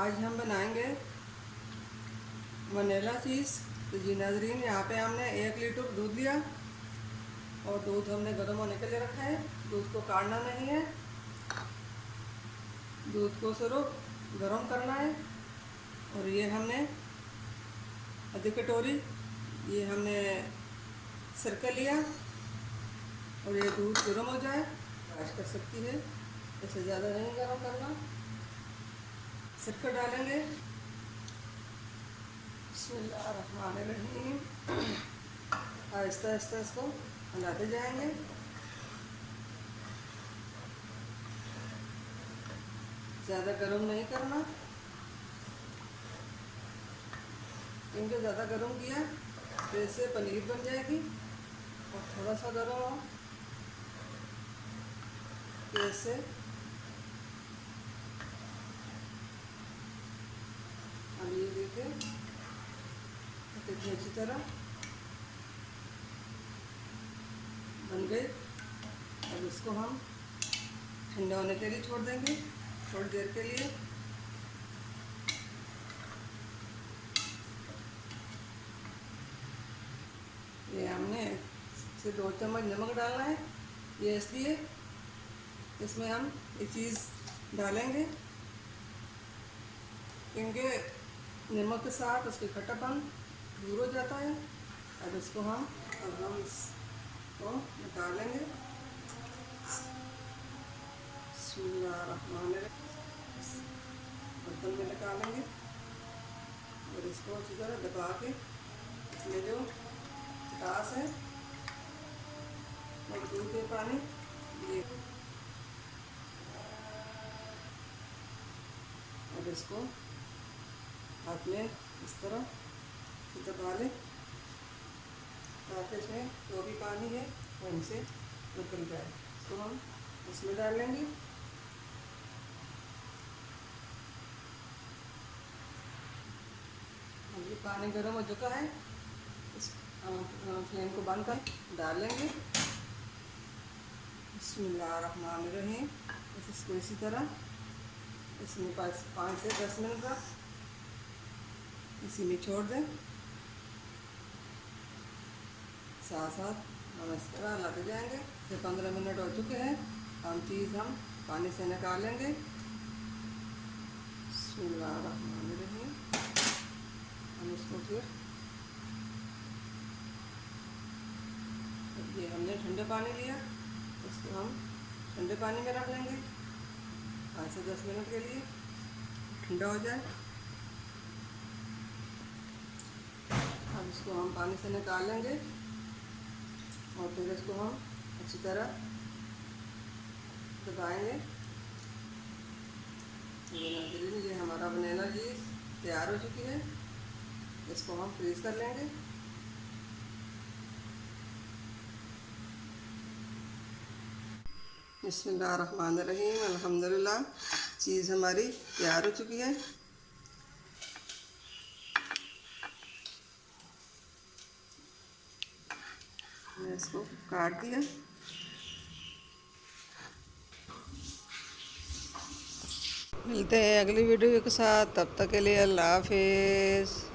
आज हम बनाएंगे वनीला चीज़। तो जी नाजरीन, यहाँ पे हमने 1 लीटर दूध लिया और दूध हमने गर्म होने के लिए रखा है। दूध को काढ़ना नहीं है, दूध को सिर्फ गर्म करना है। और ये हमने आधी कटोरी ये हमने सिरका लिया और ये दूध गर्म हो जाए आज कर सकती है, इससे ज़्यादा नहीं गर्म करना। सिरका डालेंगे, बिस्मिल्लाहिर्रहमानिर्रहीम। आहिस्ता आहिस्ता इसको हिलाते जाएंगे। ज़्यादा गर्म नहीं करना, क्योंकि ज़्यादा गर्म किया तो इससे पनीर बन जाएगी। और थोड़ा सा गर्म हो तो इससे हम ये देखें कितनी अच्छी तरह बन गए। अब इसको हम ठंडा होने के लिए छोड़ देंगे थोड़ी देर के लिए। ये हमने से 2 चम्मच नमक डालना है, ये इसलिए इसमें हम ये चीज़ डालेंगे क्योंकि नमक के साथ उसके खट्टापन दूर हो जाता है। अब इसको हम इसको निकालेंगे। बर्तन में निकालेंगे और इसको अच्छी तरह दबा के इसमें जो खटास है और दूध के पानी ये, और इसको हाथ में इस तरह दबा लें ताकि इसमें जो भी पानी है वो इनसे निकल जाए। इसको हम इसमें डाल लेंगे। ये पानी गर्म हो चुका है, इस फ्लेम को बंद कर डालेंगे। बिस्मिल्लाहिर्रहमानिर्रहीम। इसको इसी तरह इसमें 5 से 10 मिनट तक इसी में छोड़ दें। साथ साथ हम इस तरह हिलाते जाएंगे। 15 मिनट हो चुके हैं। हम चीज़ हम पानी से निकालेंगे। बिस्मिल्लाहिर्रहमानिर्रहीम। हम इसको फिर ये हमने ठंडे पानी लिया, इसको हम ठंडे पानी में रख लेंगे 5 से 10 मिनट के लिए, ठंडा हो जाए। अब इसको हम पानी से निकालेंगे और फिर इसको हम अच्छी तरह दबाएंगे। ये हमारा वनीला चीज़ तैयार हो चुकी है। इसको हम फ्रीज़ कर लेंगे। बिस्मिल्लाहिर्रहमानिर्रहीम। अल्हम्दुलिल्लाह, चीज़ हमारी तैयार हो चुकी है। मैं इसको काट दिया। मिलते हैं अगली वीडियो के साथ, तब तक के लिए अल्लाह हाफिज़।